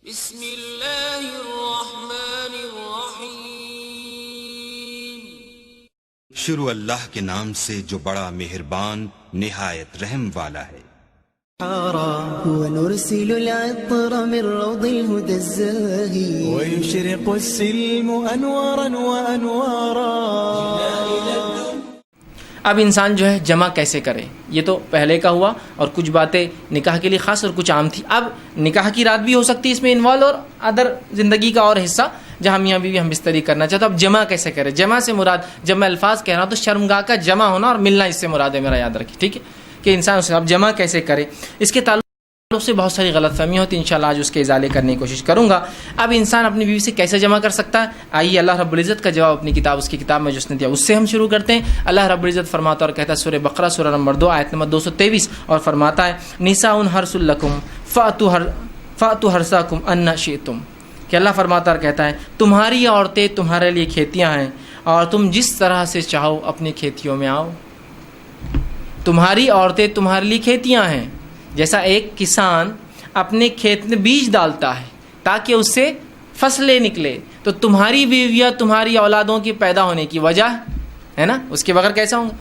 بسم اللہ الرحمن الرحیم۔ شروع اللہ کے نام سے جو بڑا مہربان نہایت رحم والا ہے۔ ونرسل العطر من روض الهدى الزاهي ويشرق السلم أنوارا وأنوارا۔ اب انسان جو ہے جمع کیسے کرے، یہ تو پہلے کا ہوا اور کچھ باتیں نکاح کے لیے خاص اور کچھ عام تھی۔ اب نکاح کی رات بھی ہو سکتی ہے اس میں انوالو اور ادر زندگی کا اور حصہ جہاں میاں بیوی ہم بستری کرنا چاہتے ہیں۔ اب جمع کیسے کرے، جمع سے مراد جب میں الفاظ کہہ رہا ہوں تو شرمگاہ کا جمع ہونا اور ملنا اس سے مراد ہے، میرا یاد رکھیں، ٹھیک ہے، کہ انسان اس اب جمع کیسے کرے۔ اس کے تعلق سے بہت ساری غلط فہمیاں ہوتی ہیں، انشاءاللہ آج اس کے ازالے کرنے کی کوشش کروں گا۔ اب انسان اپنی بیوی سے کیسے جمع کر سکتا ہے، آئیے اللہ رب العزت کا جواب اپنی کتاب، اس کی کتاب میں جو اس نے دیا اس سے ہم شروع کرتے ہیں۔ اللہ رب العزت فرماتا اور کہتا ہے سورہ بقرہ سورہ نمبر 2 آیت نمبر 223، اور فرماتا ہے نساء حرث لکم فأتوا حرثکم ان شئتم، کہ اللہ فرماتا اور کہتا ہے تمہاری عورتیں تمہارے لیے کھیتیاں ہیں اور تم جس طرح سے چاہو اپنی کھیتیوں میں آؤ۔ تمہاری عورتیں تمہارے لیے کھیتیاں ہیں، جیسا ایک کسان اپنے کھیت میں بیج ڈالتا ہے تاکہ اس سے فصلیں نکلے، تو تمہاری بیویاں تمہاری اولادوں کی پیدا ہونے کی وجہ ہے نا، اس کے بغیر کیسا ہوں گا؟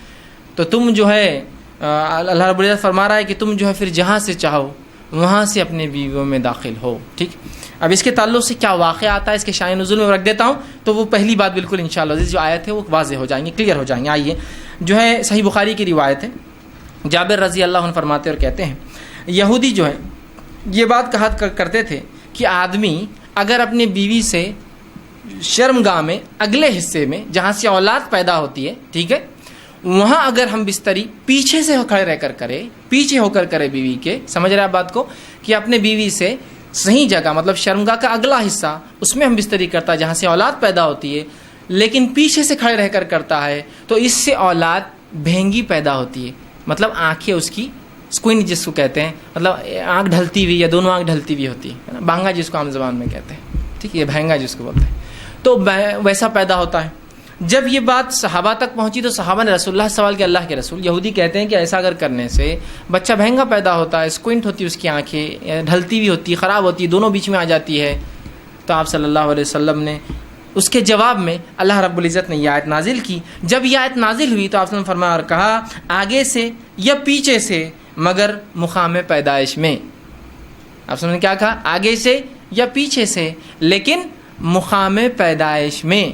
تو تم جو ہے اللہ رب العزت فرما رہا ہے کہ تم جو ہے پھر جہاں سے چاہو وہاں سے اپنے بیویوں میں داخل ہو، ٹھیک۔ اب اس کے تعلق سے کیا واقعہ آتا ہے اس کے شان نزول میں رکھ دیتا ہوں، تو وہ پہلی بات بالکل انشاءاللہ جو آیت ہے وہ واضح ہو جائیں گے، کلیئر ہو جائیں گے۔ آئیے جو ہے صحیح بخاری کی روایت ہے، جابر رضی اللہ عنہ فرماتے اور کہتے ہیں یہودی جو ہے یہ بات کہا کرتے تھے کہ آدمی اگر اپنی بیوی سے شرمگاہ میں اگلے حصے میں جہاں سے اولاد پیدا ہوتی ہے، ٹھیک ہے، وہاں اگر ہم بستری پیچھے سے کھڑے رہ کر کرے، پیچھے ہو کر کرے بیوی کے، سمجھ رہے آپ بات کو، کہ اپنے بیوی سے صحیح جگہ مطلب شرمگاہ کا اگلا حصہ اس میں ہم بستری کرتا ہے جہاں سے اولاد پیدا ہوتی ہے، لیکن پیچھے سے کھڑے رہ کر کرتا ہے تو اس سے اولاد بھینگی پیدا ہوتی ہے، مطلب آنکھیں اس کی اسکوئن جس کو کہتے ہیں، مطلب آنکھ ڈھلتی ہوئی یا دونوں آنکھ ڈھلتی ہوئی ہوتی ہے، بھانگا جس کو عام زبان میں کہتے ہیں، ٹھیک ہے، یہ بھینگا جس کو بولتے ہیں، تو ویسا پیدا ہوتا ہے۔ جب یہ بات صحابہ تک پہنچی تو صحابہ نے رسول اللہ سوال کیا، اللہ کے رسول، یہودی کہتے ہیں کہ ایسا اگر کرنے سے بچہ بھینگا پیدا ہوتا ہے، اسکوئنٹ ہوتی ہے اس کی آنکھیں، ڈھلتی ہوئی ہوتی ہے، خراب ہوتی ہے، دونوں بیچ میں آ جاتی ہے، تو آپ صلی اللہ علیہ وسلم نے اس کے جواب میں اللہ رب العزت نے یہ آیت نازل کی۔ جب یہ آیت نازل ہوئی تو آپ نے فرمایا اور کہا آگے سے یا پیچھے سے مگر مقام پیدائش میں، آپ نے کیا کہا، آگے سے یا پیچھے سے لیکن مقام پیدائش میں،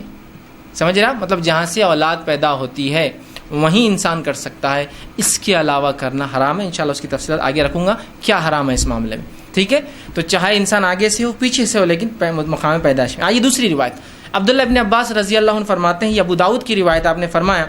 سمجھ رہا، مطلب جہاں سے اولاد پیدا ہوتی ہے وہیں انسان کر سکتا ہے، اس کے علاوہ کرنا حرام ہے۔ انشاءاللہ اس کی تفصیلات آگے رکھوں گا کیا حرام ہے اس معاملے میں، ٹھیک ہے۔ تو چاہے انسان آگے سے ہو پیچھے سے ہو لیکن مقام پیدائش میں۔ آئیے دوسری روایت، عبداللہ ابن عباس رضی اللہ عنہ فرماتے ہیں، یہ ابو داؤد کی روایت، آپ نے فرمایا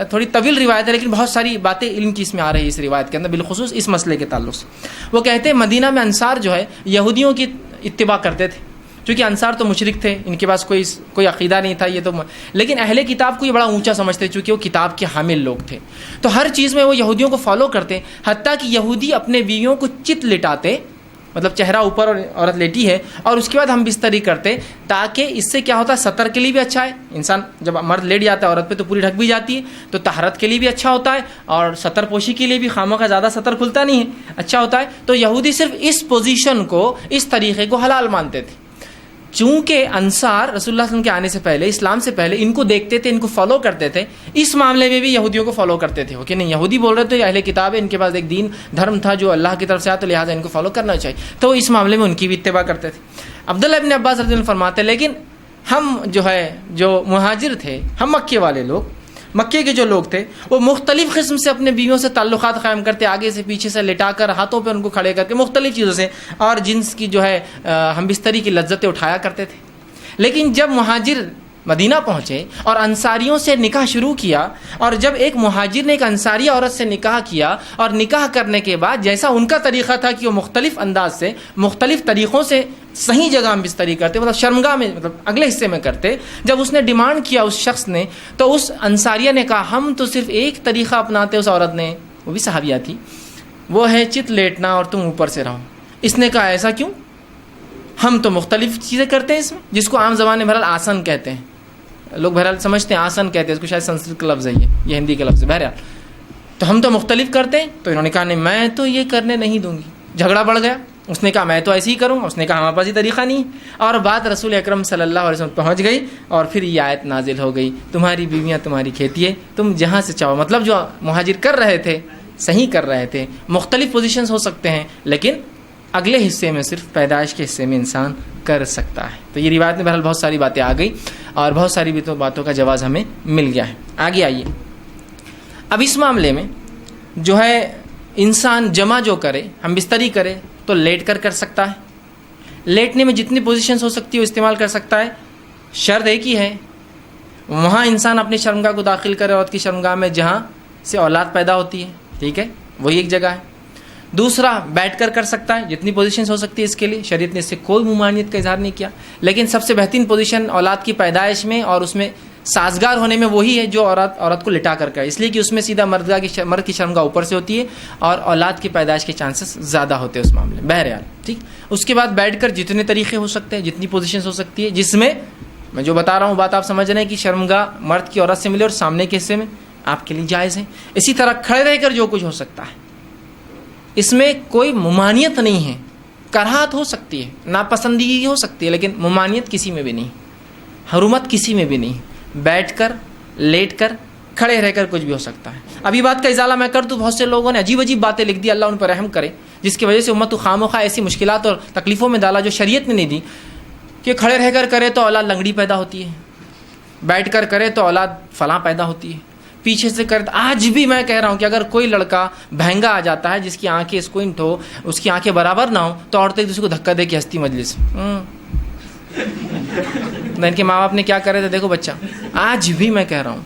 تھوڑی طویل روایت ہے لیکن بہت ساری باتیں علم کی اس میں آ رہی ہے اس روایت کے اندر، بالخصوص اس مسئلے کے تعلق سے۔ وہ کہتے ہیں مدینہ میں انصار جو ہے یہودیوں کی اتباع کرتے تھے، چونکہ انصار تو مشرک تھے، ان کے پاس کوئی عقیدہ نہیں تھا، یہ تو لیکن اہل کتاب کو یہ بڑا اونچا سمجھتے چونکہ وہ کتاب کے حامل لوگ تھے، تو ہر چیز میں وہ یہودیوں کو فالو کرتے، حتیٰ کہ یہودی اپنے بیویوں کو چت لٹاتے، مطلب چہرہ اوپر اور عورت لیٹی ہے اور اس کے بعد ہم بستری کرتے، تاکہ اس سے کیا ہوتا ہے، سطر کے لیے بھی اچھا ہے، انسان جب مرد لیٹ جاتا ہے عورت پہ تو پوری ڈھک بھی جاتی ہے، تو طہارت کے لیے بھی اچھا ہوتا ہے اور سطر پوشی کے لیے بھی خامہ کا زیادہ سطر کھلتا نہیں ہے، اچھا ہوتا ہے۔ تو یہودی صرف اس پوزیشن کو، اس طریقے کو حلال مانتے تھے۔ چونکہ انصار رسول اللہ صلی اللہ علیہ وسلم کے آنے سے پہلے، اسلام سے پہلے ان کو دیکھتے تھے، ان کو فالو کرتے تھے، اس معاملے میں بھی یہودیوں کو فالو کرتے تھے کہ نہیں یہودی بول رہے تھے اہل کتاب ہے، ان کے پاس ایک دین دھرم تھا جو اللہ کی طرف سے آیا تو لہٰذا ان کو فالو کرنا چاہیے، تو اس معاملے میں ان کی بھی اتباع کرتے تھے۔ عبداللہ ابن عباس رضی اللہ عنہ فرماتے ہیں لیکن ہم جو مہاجر تھے، ہم مکے والے لوگ، مکے کے جو لوگ تھے وہ مختلف قسم سے اپنے بیویوں سے تعلقات قائم کرتے، آگے سے پیچھے سے لٹا کر ہاتھوں پہ ان کو کھڑے کر کے مختلف چیزوں سے، اور جنس کی جو ہے ہم بستری کی لذتیں اٹھایا کرتے تھے۔ لیکن جب مہاجر مدینہ پہنچے اور انصاریوں سے نکاح شروع کیا، اور جب ایک مہاجر نے ایک انصاری عورت سے نکاح کیا اور نکاح کرنے کے بعد جیسا ان کا طریقہ تھا کہ وہ مختلف انداز سے مختلف طریقوں سے صحیح جگہ ہم بستری کرتے، مطلب شرمگاہ میں، مطلب اگلے حصے میں کرتے، جب اس نے ڈیمانڈ کیا اس شخص نے، تو اس انصاریہ نے کہا ہم تو صرف ایک طریقہ اپناتے، اس عورت نے، وہ بھی صحابیہ تھی، وہ ہے چت لیٹنا اور تم اوپر سے رہو۔ اس نے کہا ایسا کیوں، ہم تو مختلف چیزیں کرتے ہیں اس میں، جس کو عام زبان میں بہرحال آسن کہتے ہیں، لوگ بہرحال سمجھتے ہیں آسن کہتے ہیں اس کو، شاید سنسکرت کا لفظ ہے یہ ہندی کا لفظ ہے، بہرحال تو ہم تو مختلف کرتے ہیں۔ تو انہوں نے کہا نہیں میں تو یہ کرنے نہیں دوں گی، جھگڑا بڑھ گیا، اس نے کہا میں تو ایسے ہی کروں گا، اس نے کہا ہمارے پاس یہ طریقہ نہیں، اور بات رسول اکرم صلی اللہ علیہ وسلم پہنچ گئی، اور پھر یہ آیت نازل ہو گئی تمہاری بیویاں تمہاری کھیتی ہے، تم جہاں سے چاہو. مطلب جو مہاجر کر رہے تھے صحیح کر رہے تھے. مختلف پوزیشنز ہو سکتے ہیں لیکن اگلے حصے میں صرف پیدائش کے حصے میں انسان کر سکتا ہے. تو یہ روایت میں بہرحال بہت ساری باتیں آ گئی اور بہت ساری باتوں کا جواز ہمیں مل گیا ہے. آگے آئیے. اب اس معاملے میں جو ہے انسان جمع جو کرے، ہم بستری کرے تو لیٹ کر سکتا ہے. لیٹنے میں جتنی پوزیشنز ہو سکتی ہے وہ استعمال کر سکتا ہے. شرط ایک ہی ہے، وہاں انسان اپنی شرمگاہ کو داخل کرے، عورت کی شرمگاہ میں جہاں سے اولاد پیدا ہوتی ہے. ٹھیک ہے، وہی ایک جگہ ہے. دوسرا بیٹھ کر سکتا ہے، جتنی پوزیشنز ہو سکتی ہے اس کے لیے شریعت نے اس سے کوئی ممانعت کا اظہار نہیں کیا. لیکن سب سے بہترین پوزیشن اولاد کی پیدائش میں اور اس میں سازگار ہونے میں وہی ہے جو عورت کو لٹا کر کرے، اس لیے کہ اس میں سیدھا مرد کی شرمگاہ اوپر سے ہوتی ہے اور اولاد کی پیدائش کے چانسز زیادہ ہوتے ہیں اس معاملے میں. بہرحال ٹھیک. اس کے بعد بیٹھ کر جتنے طریقے ہو سکتے ہیں، جتنی پوزیشنز ہو سکتی ہے، جس میں میں جو بتا رہا ہوں بات آپ سمجھ رہے ہیں کہ شرمگاہ مرد کی عورت سے ملے اور سامنے کے حصے میں آپ کے لیے جائز ہے. اسی طرح کھڑے رہ کر جو کچھ ہو سکتا ہے، اس میں کوئی ممانعت نہیں ہے. کراہت ہو سکتی ہے، ناپسندگی ہو سکتی ہے، لیکن ممانعت کسی میں بھی نہیں، حرمت کسی میں بھی نہیں. بیٹھ کر، لیٹ کر، کھڑے رہ کر کچھ بھی ہو سکتا ہے. ابھی بات کا ازالہ میں کر دوں، بہت سے لوگوں نے عجیب عجیب باتیں لکھ دی، اللہ ان پر رحم کرے، جس کی وجہ سے امت کو خواہ ایسی مشکلات اور تکلیفوں میں ڈالا جو شریعت نے نہیں دی. کہ کھڑے رہ کر کرے تو اولاد لنگڑی پیدا ہوتی ہے، بیٹھ کر کرے تو اولاد فلاں پیدا ہوتی ہے، پیچھے سے کرے. آج بھی میں کہہ رہا ہوں کہ اگر کوئی لڑکا بہنگا آ جاتا ہے جس کی آنکھیں اسکوئنٹ ہو، اس کی آنکھیں برابر نہ ہو، تو عورتیں ایک دوسرے کو دھکا دے کے ہستی مجلس. ان کے ماں باپ نے کیا کرے تھے دیکھو بچہ. آج بھی میں کہہ رہا ہوں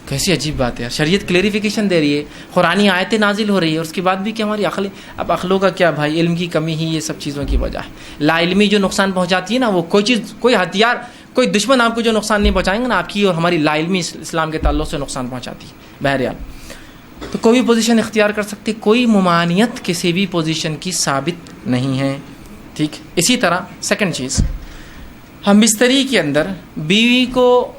کیسی عجیب بات ہے. شریعت کلیریفیکیشن دے رہی ہے، قرآنی آیتیں نازل ہو رہی ہے، اور اس کے بعد بھی کہ ہماری عقلیں، اب عقلوں کا کیا بھائی، علم کی کمی ہی یہ سب چیزوں کی وجہ ہے. لا علمی جو نقصان پہنچاتی ہے نا، وہ کوئی چیز، کوئی ہتھیار، کوئی دشمن آپ کو جو نقصان نہیں پہنچائیں گے نا، آپ کی اور ہماری لا علمی اسلام کے تعلق سے نقصان پہنچاتی ہے. بہرحال تو کوئی بھی پوزیشن اختیار کر سکتے، کوئی ممانعت کسی بھی پوزیشن کی ثابت نہیں ہے. ٹھیک. اسی طرح سیکنڈ چیز، ہم بستری کے اندر بیوی کو